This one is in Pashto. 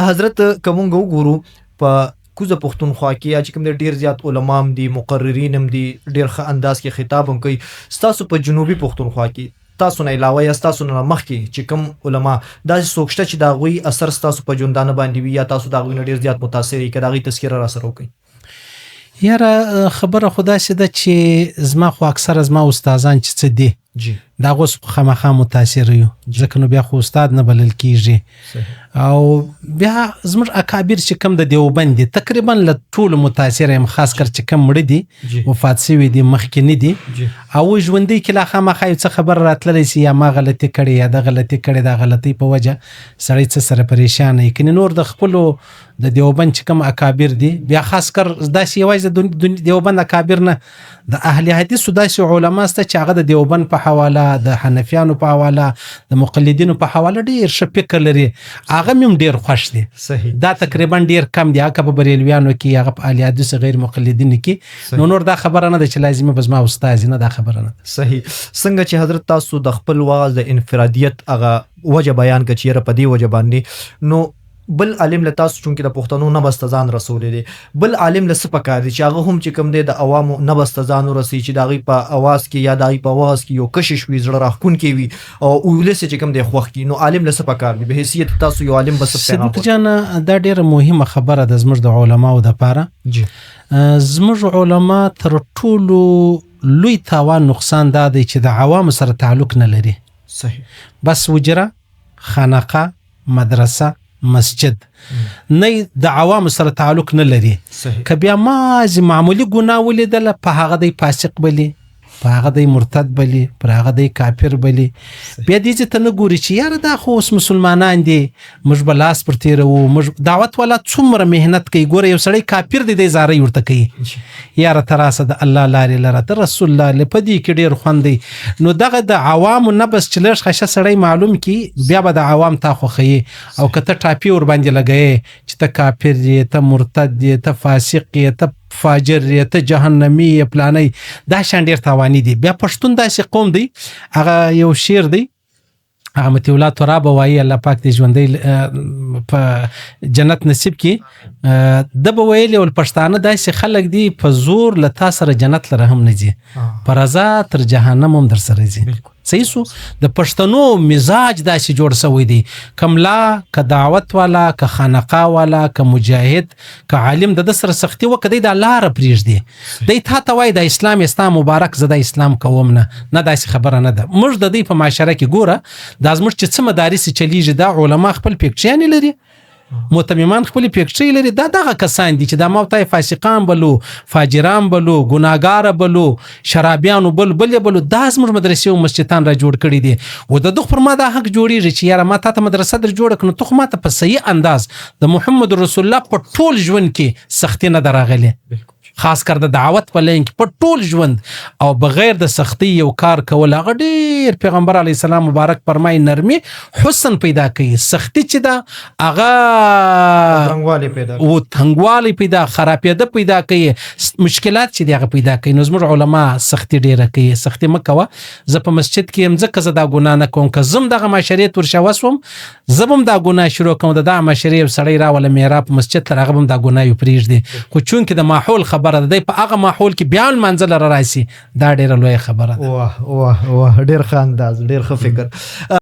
حضرت کوم وګورو په کوزه پښتونخوا کې یا چې کوم ډیر زیات علما هم دي، مقررین هم دي، ډیر ښه انداز کې خطاب هم کوي. ستاسو په جنوبي پښتونخوا کې تاسو نه علاوه یا تاسو نه مخکې چې کوم علما داسې څوک شته چې د هغوی اثر ستاسو په ژوندانه باندې وي یا تاسو د هغوی نه ډیر زیات متاثر یې، که د هغوی تذکره را سره وکړئ؟ یاره خبره خو داسې ده چې زما خو اکثره زما استادان چې څه دي د هغو څخه خامخا متاثر یو، ځکه نو بیا خو استاد نه بلل کېږي. او بیا زموږ اکابر چې کوم د دیوبند دي تقریبا له ټولو متاثر یم، خاص کر چې کوم مړه دي وفات شوي دي مخکې نه دي او ژوندي کې لا خامخا یو څه خبر راتللی سي یا ما غلطي کړې یا د غلطي کړې د غلطۍ په وجه سړی څه سره پریشان وي. کنې نور د خپلو د دیوبند چې کوم اکابر دي بیا خاص کر داسې یوازې د دیوبند اکابر نه د اهل حدیثو داسې علما سته چې هغه د دیوبند په حواله، د حنفیانو په حواله، د مقلدینو په حواله ډیر ښه فکر لري، هغه مې ډیر خوښ دي. صحیح. دا تقریبا ډیر کم دي، هغه په بریلویانو کې، هغه په اهل حدیثو غیر مقلدینو کې. نو نور دا خبره نه ده چې لازمه به زما استاد نه، دا خبره نه ده. صحیح. څنګه چې حضرت تاسو د خپل واعظ د انفرادیت هغه وجه بیان کړه چې یاره په دې وجه باندې، نو بل عالم له تاسو چونکې د پښتنو نه بس ځان رسولی دی، بل عالم له څه پکار دی چې هغه هم چې کوم دی د عوامو نه بس ځان ورسوي، چې د هغوی په اواز کې یا د هغوی په اواز کې یو کشش وي، زړه راښکونکی وي او ولس چې کوم دی خوښ کړي، نو عالم له څه پکار دی؟ به حیثیت تاسو یو عالم به څه پیغام صدیق جانه دا ډیره مهمه خبره ده زموږ د علماو دپاره. زموږ علما تر ټولو لوی تاوان نقصان دا دی چې د عوامو سره تعلق نه لري. صحیح. بس وجره، خانقه، مدرسه، مسجد نه د عوام سره تعلق نه لري. که بیا مازی معمولی ګناه ولیدله په هغه دی فاسق بلی، په هغه دی مرتد بلی، پر هغه دی کافر بلی. بیا دې ته نه ګوري چې یاره دا خو اوس مسلمانان دي، موږ به لاس پر تیروو، موږ دعوت والا څومره مهنت کوي. ګوره یو سړی کافر دی دی زارۍ ورته کوي، یاره ته راسه د الله لارې لره، د رسول الله لرې، په دې کې ډېر خوند دی. نو دغه د عوامو نه بس چې لږ ښه سړی معلوم کړي، بیا به د عوام تا خوښوي. او که ته ټاپي ورباندې لګوې چې ته کافر یې، ته مرتد یې، ته فاسق یې، ته فاجر یې، ته جهنمی یې، پلانی، دا شان ډېر تاواني دي. بیا پښتون داسې قوم دی، هغه یو شعر دی، هغه مطیع الله ترابه وایي، الله پاک دې ژوندی په جنت نصیب کړي. ده به ویلي ول پښتانه داسې خلک دي په زور له تا سره جنت لره هم نه ځي، په رضا تر جهنم هم در سره ځي. صحیح سو. د پښتنو مزاج داسې جوړ شوی دی، که ملا، که دعوت والا، که خانقاه والا، که مجاهد، که عالم، د سره سختي وکړه دی دا لاره پرېږدي. دی تا ته وایي د اسلام استا مبارک، زه د اسلام کوم نه داسې خبره نه ده. موږ د دوی په معاشره کې ګوره دا زموږ چې څه مدارس چلیږي، دا علما خپل پیکچیانې لري، متممان خپل پیکچې لري. دا دغه کسان دي چې دا موتای فاسقان بلو، فاجران بلو، ګناګار بلو، شرابیانو بلو، دا زموږ مدرسې او مسجدان را جوړ کړي دي. او د دغه پر ما دا حق جوړیږي چې یاره ما ته مدرسه در جوړ کړو، ته خو ما ته په صحیح انداز د محمد رسول الله په ټول ژوند کې سختی نه دراغلي، خاص کر د دعوت په لین کې په ټول ژوند او بغیر د سختی یو کار کول. هغه ډېر پیغمبر علیه السلام مبارک فرمایي نرمي حسن پیدا کوي، سختی چې دا هغه تنګوالی پیدا، خرابېده پیدا کوي، مشکلات چې دی هغه پیدا کوي. نو زموږ علما سختی ډېره کوي. سختی مه کوه. زه په مسجد کې یم ځکه زه دا ګناه نه کوم، که زم دغه معاشرې ته ورشا وسوم زه به هم دا ګناه شروع کوم، د دغه معاشرې یو سړی راوله محراب مسجد ته، هغه به هم دا ګناه یو پرېږدي. خو چونکې د ماحول خبره ده، دی په هغه ماحول کې بیا لمانځه لره راسي، دا ډېره لویه خبره ده. واه واه واه، ډېر ښه انداز، ډېر ښه فکر.